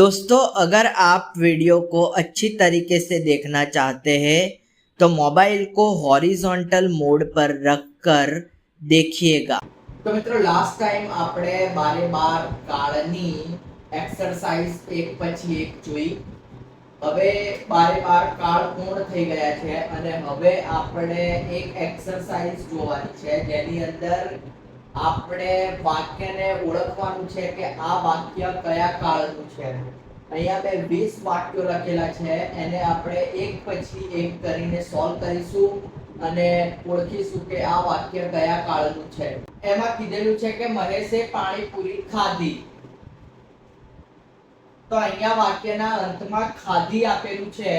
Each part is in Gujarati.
दोस्तों, अगर आप वीडियो को अच्छी तरीके से देखना चाहते हैं तो मोबाइल को हॉरिजॉन्टल मोड पर रखकर देखिएगा। तो मित्रों, लास्ट टाइम આપણે 12 કાળની એક્સરસાઇઝ એક પછી એક જોઈ। હવે 12 કાળ પૂર્ણ થઈ ગયા છે અને હવે આપણે એક એક્સરસાઇઝ જોવાની છે જેની અંદર આપણે વાક્યને ઓળખવાનું છે કે આ વાક્ય કયા કાળનું છે। અહીંયા મેં 20 વાક્યો લખેલા છે, એને આપણે એક પછી એક કરીને સોલ્વ કરીશું અને ઓળખીશું કે આ વાક્ય કયા કાળનું છે। એમાં કીધેલું છે કે મહેશે પાણીપુરી ખાધી। તો અહીંયા વાક્યના અંતમાં ખાધી આપેલું છે,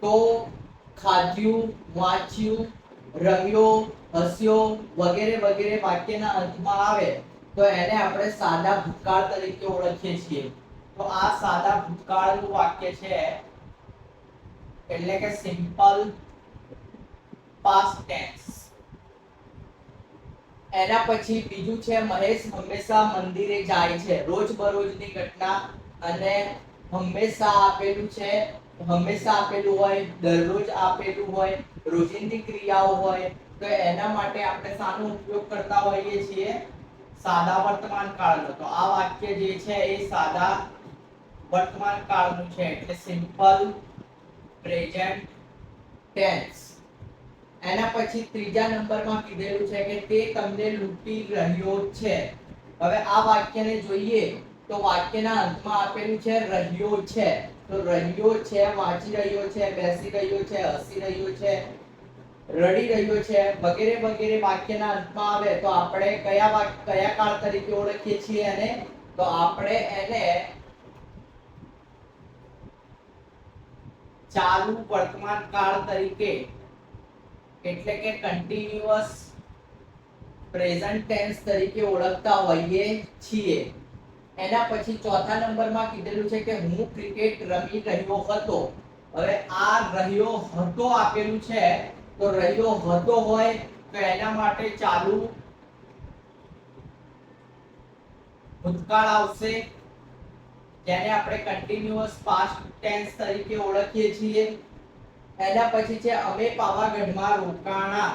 તો ખાધ્યું, વાંચ્યું, રમ્યો, હસ્યો વગેરે વગેરે વાક્યના અંતમાં આવે તો એને આપણે સાદા ભૂતકાળ તરીકે ઓળખીએ છીએ। તો આ સાદા ભૂતકાળનું વાક્ય છે એટલે કે સિમ્પલ પાસ્ટ ટેન્સ। એના પછી બીજું છે મહેશ હંમેશા મંદિરે જાય છે। રોજબરોજની ઘટના અને હંમેશા આપેલું છે, હંમેશા આપેલું હોય, દરરોજ આપેલું હોય, રોજિંદી ક્રિયાઓ હોય તો એના માટે આપણે શાનો ઉપયોગ કરતા હોઈએ છીએ? સાદા વર્તમાન કાળનો। તો આ વાક્ય જે છે એ સાદા વર્તમાન કાળનું છે એટલે સિમ્પલ પ્રેઝન્ટ ટેન્સ। એના પછી ત્રીજા નંબરમાં કીધેલું છે કે તે તમને લૂંટી રહ્યો છે। હવે આ વાક્યને જોઈએ તો વાક્યના અંતમાં આપેલું છે રહ્યો છે। તો રહ્યો છે, વાંચી રહ્યો છે, બેસી રહ્યો છે, હસી રહ્યો છે, રડી રહ્યો છે વગેરે વગેરે વાક્યના અંતમાં આવે તો આપણે કયા કાળ તરીકે ઓળખીએ છીએ અને તો આપણે એને ચાલુ વર્તમાન કાળ તરીકે એટલે કે કન્ટિન્યુઅસ પ્રેઝન્ટ ટેન્સ તરીકે ઓળખતા હોઈએ છીએ। એના પછી ચોથા નંબરમાં કીધેલું છે કે હું ક્રિકેટ રમી રહ્યો હતો। હવે આ રહ્યો હતો આપેલું છે તો રહ્યો હતો હોય તો એના માટે ચાલુ ભૂતકાળ આવશે જેને આપણે કન્ટિન્યુઅસ પાસ્ટ ટેન્સ તરીકે ઓળખીએ છીએ। એના પછી છે અમે પાવાગઢમાં રોકાણા।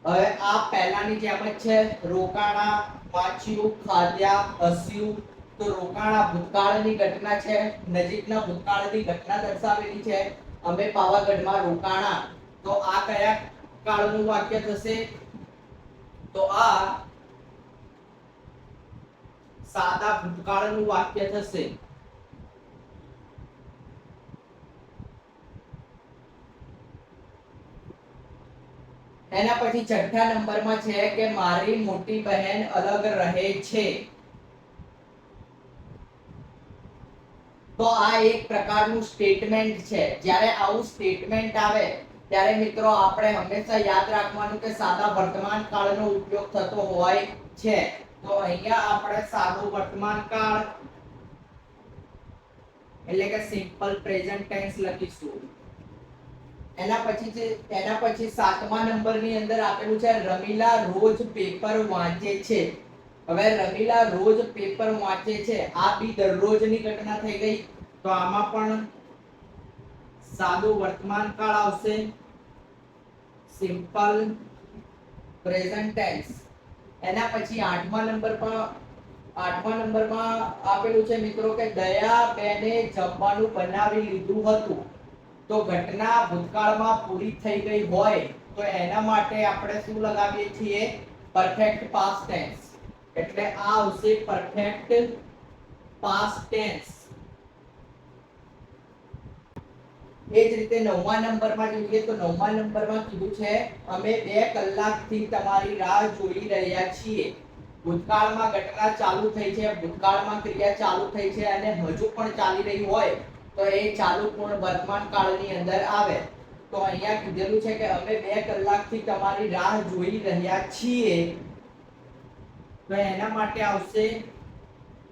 હવે આ પહેલાની જેમ જ છે, રોકાણા, વાંચ્યું, ખાધ્યા, હસ્યું। તો રોકાણા ભૂતકાળની ઘટના છે, નજીકના ભૂતકાળની ઘટના દર્શાવેલી છે। અમે પાવાગઢમાં રોકાણા તો આ કયા કાળનું વાક્ય થશે? તો આ સાદા ભૂતકાળનું વાક્ય થશે। એના પછી છઠ્ઠા નંબરમાં છે કે મારી મોટી બહેન અલગ રહે છે। તો આ એક પ્રકારનું સ્ટેટમેન્ટ છે। જ્યારે આવું સ્ટેટમેન્ટ આવે ત્યારે મિત્રો આપણે હંમેશા યાદ રાખવાનું કે સાદા વર્તમાન કાળનો ઉપયોગ થતો હોય છે। તો અહીંયા આપણે સાદું વર્તમાન કાળ એટલે કે સિમ્પલ પ્રેઝન્ટ ટેન્સ લખીશું। એના પછી સાતમા નંબરની અંદર આપેલું છે રમીલા રોજ પેપર વાંચે છે। હવે રમીલા રોજ પેપર વાંચે છે આ બી દરરોજની ઘટના થઈ ગઈ તો આમાં પણ સાદું વર્તમાન કાળ આવશે, સિમ્પલ પ્રેઝન્ટ ટેન્સ। એના પછી આઠમા નંબરમાં આપેલું છે મિત્રો કે દયાબેને જમવાનું બનાવી લીધું હતું। તો ઘટના ભૂતકાળમાં પૂરી થઈ ગઈ હોય તો એના માટે આપણે શું લગાવીએ છીએ? Perfect past tense. એટલે આ આવશે પરફેક્ટ પાસ્ટ ટેન્સ। એ જ રીતે નવમા નંબરમાં જોઈએ તો નવમા નંબરમાં કીધું છે અમે 2 કલાકથી તમારી રાહ જોઈ રહ્યા છીએ। ભૂતકાળમાં ઘટના ચાલુ થઈ છે, ભૂતકાળમાં ક્રિયા ચાલુ થઈ છે અને હજુ પણ ચાલી રહી હોય તો એ ચાલુ પૂર્ણ વર્તમાન કાળની અંદર આવે। તો અહીંયા કીધેલું છે કે અમે 2 કલાકથી તમારી રાહ જોઈ રહ્યા છીએ તો એના માટે આવશે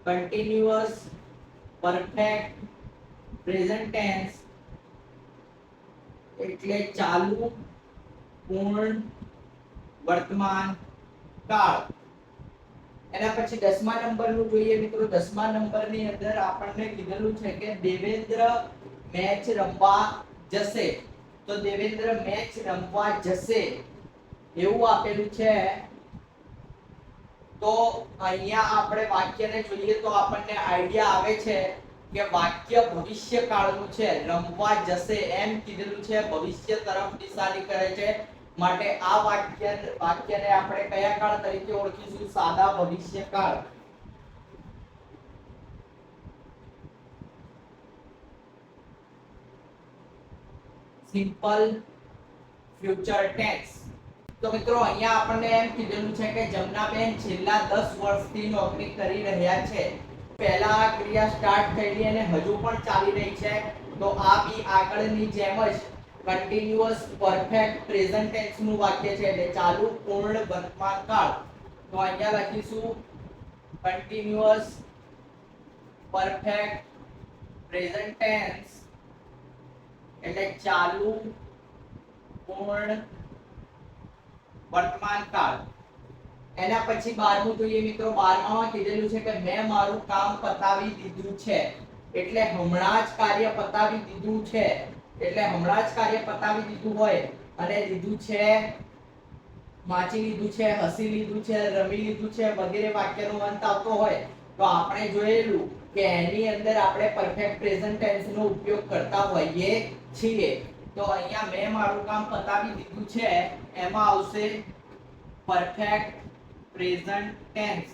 કન્ટિન્યુઅસ પરફેક્ટ પ્રેઝન્ટ ટેન્સ એટલે ચાલુ પૂર્ણ વર્તમાન કાળ। એના પછી 10મા નંબરનું જોઈએ મિત્રો. 10મા નંબરની અંદર આપણને કીધેલું છે કે દેવેન્દ્ર મેચ રમવા જશે. તો દેવેન્દ્ર મેચ રમવા જશે એવું આપેલું છે. તો અહીંયા આપણે વાક્યને જોઈએ તો આપણને આઈડિયા આવે છે કે વાક્ય ભવિષ્યકાળનું છે. રમવા જશે એમ કીધેલું છે, ભવિષ્ય તરફ નિશાની કરે છે. માટે આ વાક્યને આપણે કયા કાળ તરીકે ઓળખીશું? સાદા ભવિષ્યકાળ. Simple future tense. તો મિત્રો અહીંયા આપણને એમ કીધેલું છે કે જમનાબેન છેલ્લા 10 વર્ષથી નોકરી કરી રહ્યા છે. પહેલા આ ક્રિયા સ્ટાર્ટ થયેલી અને હજુ પણ ચાલી રહી છે. તો આ બી આગળની જેમ જ કન્ટિન્યુઅસ પરફેક્ટ પ્રેઝન્ટ ટેન્સ નું વાક્ય છે, એટલે ચાલુ પૂર્ણ વર્તમાન કાળ. તો અહીંયા લખીશું કન્ટિન્યુઅસ પરફેક્ટ પ્રેઝન્ટ ટેન્સ એટલે ચાલુ પૂર્ણ વર્તમાન કાળ. એના પછી 12મું જોઈએ મિત્રો. 12માં કીધેલું છે કે મેં મારું કામ પતાવી દીધું છે. એટલે હમણાં જ કાર્ય પતાવી દીધું છે. એટલે હમણાં જ કાર્ય પતાવી દીધું હોય અને લીધું છે, વાંચી લીધું છે, હસી લીધું છે, રમી લીધું છે વગેરે વાક્યનો અંત આવતો હોય તો આપણે જોયેલું કે એની અંદર આપણે પરફેક્ટ પ્રેઝન્ટ ટેન્સ નો ઉપયોગ કરતા હોઈએ છીએ. તો અહીંયા મેં મારું કામ પતાવી દીધું છે એમાં આવશે પરફેક્ટ પ્રેઝન્ટ ટેન્સ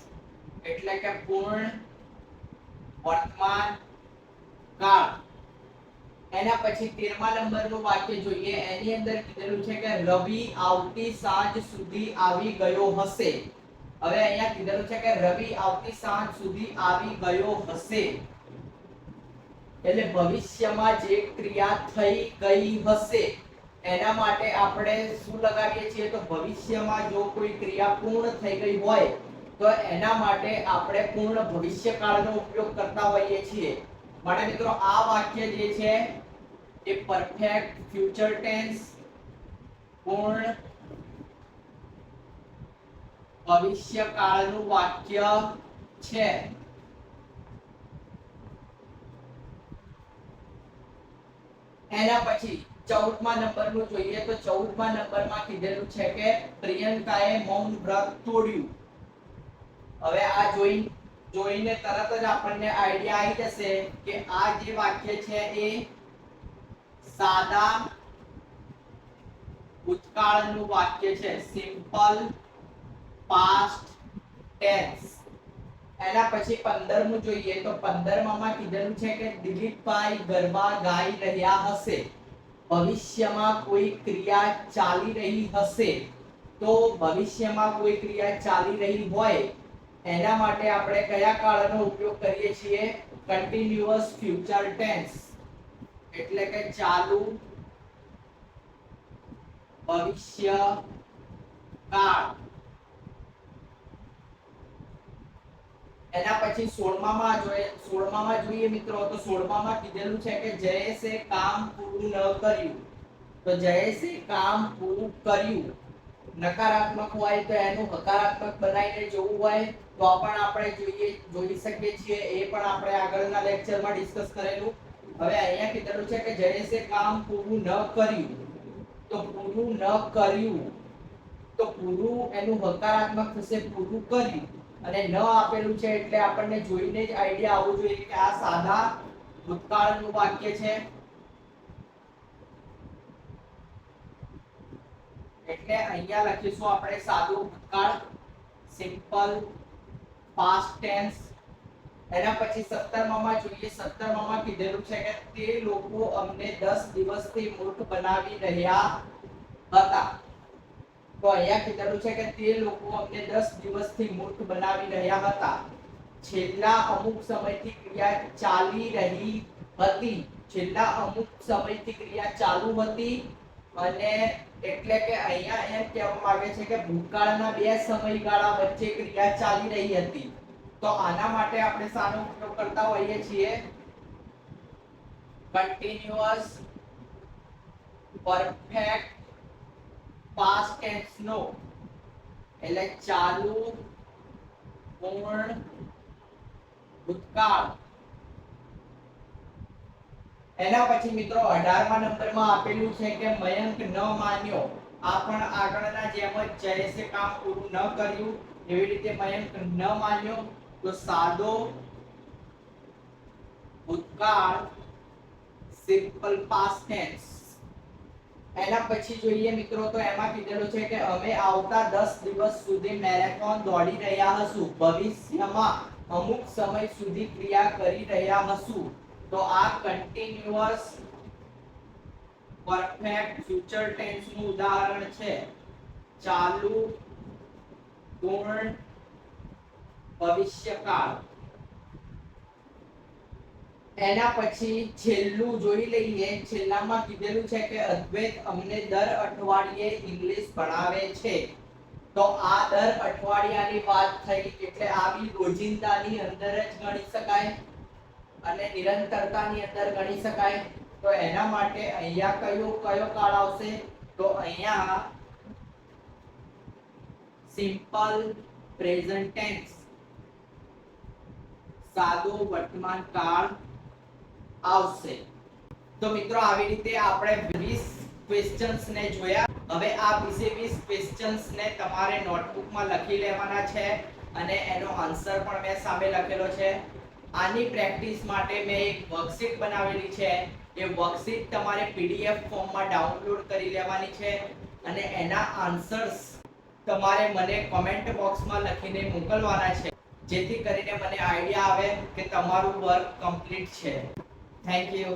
એટલે કે પૂર્ણ વર્તમાન કાળ. એના પછી 13મા નંબરનું વાક્ય જોઈએ. એની અંદર કીધેલું છે કે રવિ આવતી સાંજ સુધી આવી ગયો હશે. હવે અહીંયા કીધેલું છે કે રવિ આવતી સાંજ સુધી આવી ગયો હશે એટલે ભવિષ્યમાં જે ક્રિયા થઈ ગઈ હશે એના માટે આપણે શું લગાવીએ છીએ? તો ભવિષ્યમાં જો કોઈ ક્રિયા પૂર્ણ થઈ ગઈ હોય તો એના માટે આપણે પૂર્ણ ભવિષ્યકાળનો ઉપયોગ કરતા હોઈએ છીએ. માટે મિત્રો આ વાક્ય જે છે એ પરફેક્ટ ફ્યુચર ટેન્સ પૂર્ણ ભવિષ્યકાળનું વાક્ય છે. એના પછી 14મા નંબરનું જોઈએ. તો 14મા નંબરમાં કીધેલું છે કે પ્રિયંકાએ મૌન વ્રત તોડ્યું. હવે આ જોઈને તરત જ આપણને આઈડિયા આવી જશે કે આ જે વાક્ય છે એ સાદા ભૂતકાળનું વાક્ય છે, સિમ્પલ પાસ્ટ ટેન્સ. એના પછી 15મું જોઈએ. તો 15માં કીધેલું છે કે દિલીપભાઈ ગરબા ગાઈ રહ્યા હશે. ભવિષ્યમાં કોઈ ક્રિયા ચાલી રહી હશે. તો ભવિષ્યમાં કોઈ ક્રિયા ચાલી રહી હોય એના માટે આપણે કયા કાળનો ઉપયોગ કરીએ છીએ? કન્ટિન્યુઅસ ફ્યુચર ટેન્સ એટલે કે ચાલુ ભવિષ્ય કાળ. એના પછી 16માં જોઈએ મિત્રો. તો 16માં કીધેલું છે કે જયેશે કામ પૂરું ન કર્યું. તો જયેશે કામ પૂરું કર્યું નકારાત્મક હોય તો એનું હકારાત્મક બનાવીને જોવું હોય તો પણ આપણે જોઈ શકીએ છીએ. એ પણ આપણે આગળના લેક્ચરમાં ડિસ્કસ કરેલું. હવે અહીંયા કીધેલું છે કે જયેશે કામ પૂરું ન કર્યું. તો પૂરું ન કર્યું તો પૂરું એનું હકારાત્મક થશે, પૂરું કર્યું. અને ન આપેલું છે એટલે આપણને જોઈને જ આઈડિયા આવવો જોઈએ કે આ સાદા ભૂતકાળનું વાક્ય છે. એટલે અહીંયા લખીશું આપણે સાદું ભૂતકાળ, સિમ્પલ પાસ્ટ ટેન્સ. એના પછી 17માં જોઈએ. 17માં કીધેલું છે કે તે લોકો અમને 10 દિવસથી મૂર્ખ બનાવી રહ્યા હતા. તો અહીંયા કીધેલું છે કે તે લોકો અમને 10 દિવસથી મૂર્ખ બનાવી રહ્યા હતા. છેલ્લા અમુક સમયથી ક્રિયા ચાલી રહી હતી. છેલ્લા અમુક સમયથી ક્રિયા ચાલુ હતી અને એટલે કે અહીંયા એમ કહેવા માંગે છે કે ભૂતકાળના બે સમયગાળા વચ્ચે ક્રિયા ચાલી રહી હતી. તો આના માટે આપણે શાનો ઉપયોગ કરતા હોઈએ છીએ? કન્ટિન્યુઅસ પરફેક્ટ પાસ્ટ ટેન્સ નો એટલે ચાલુ પૂર્ણ ભૂતકાળ. એના પછી મિત્રો 18મા નંબરમાં આપેલું છે કે મયંક ન માન્યો. આ પણ આગળના જેમ જ જયેશે કામ પૂરું ન કર્યું એવી રીતે મયંક ન માન્યો, તો સાદો ભૂતકાળ સિમ્પલ પાસ્ટ ટેન્સ. એના પછી જોઈએ મિત્રો તો એમાં કીધેલું છે કે અમે આવતા 10 દિવસ સુધી મેરેથોન દોડી રહ્યા હશું. ભવિષ્યમાં અમુક સમય સુધી ક્રિયા કરી રહ્યા હશું. તો આ કન્ટિન્યુઅસ પરફેક્ટ ફ્યુચર ટેન્સ નું ઉદાહરણ છે. ચાલુ પૂર્ણ ભવિષ્યકાળ. એના પછી છેલ્લું જોઈ લઈએ. છેલ્લામાં કીધેલું છે કે અદ્વૈત અમને દર અઠવાડિયે ઇંગ્લિશ ભણાવે છે. તો આ દર અઠવાડિયાની વાત થઈ એટલે આ બી રોજિંદાની અંદર જ ગણી શકાય અને નિરંતરતાની અંદર ગણી શકાય. તો એના માટે અહીંયા કયો કાળ આવશે? તો અહીંયા સિમ્પલ પ્રેઝન્ટ ટેન્સ, સાદો વર્તમાન કાળ આવશે. તો મિત્રો આવી રીતે આપણે 20 ક્વેશ્ચન્સ ને જોયા. હવે આ 20 ક્વેશ્ચન્સ ને તમારે નોટબુકમાં લખી લેવાના છે અને એનો આન્સર પણ મેં સામે લખેલો છે. આની પ્રેક્ટિસ માટે મેં એક વર્કશીટ બનાવેલી છે. એ વર્કશીટ તમારે પીડીએફ ફોર્મમાં ડાઉનલોડ કરી લેવાની છે અને એના આન્સર્સ તમારે મને કમેન્ટ બોક્સમાં લખીને મોકલવાના છે, જેથી કરીને મને આઈડિયા આવે કે તમારું વર્ક કમ્પ્લીટ છે. Thank you.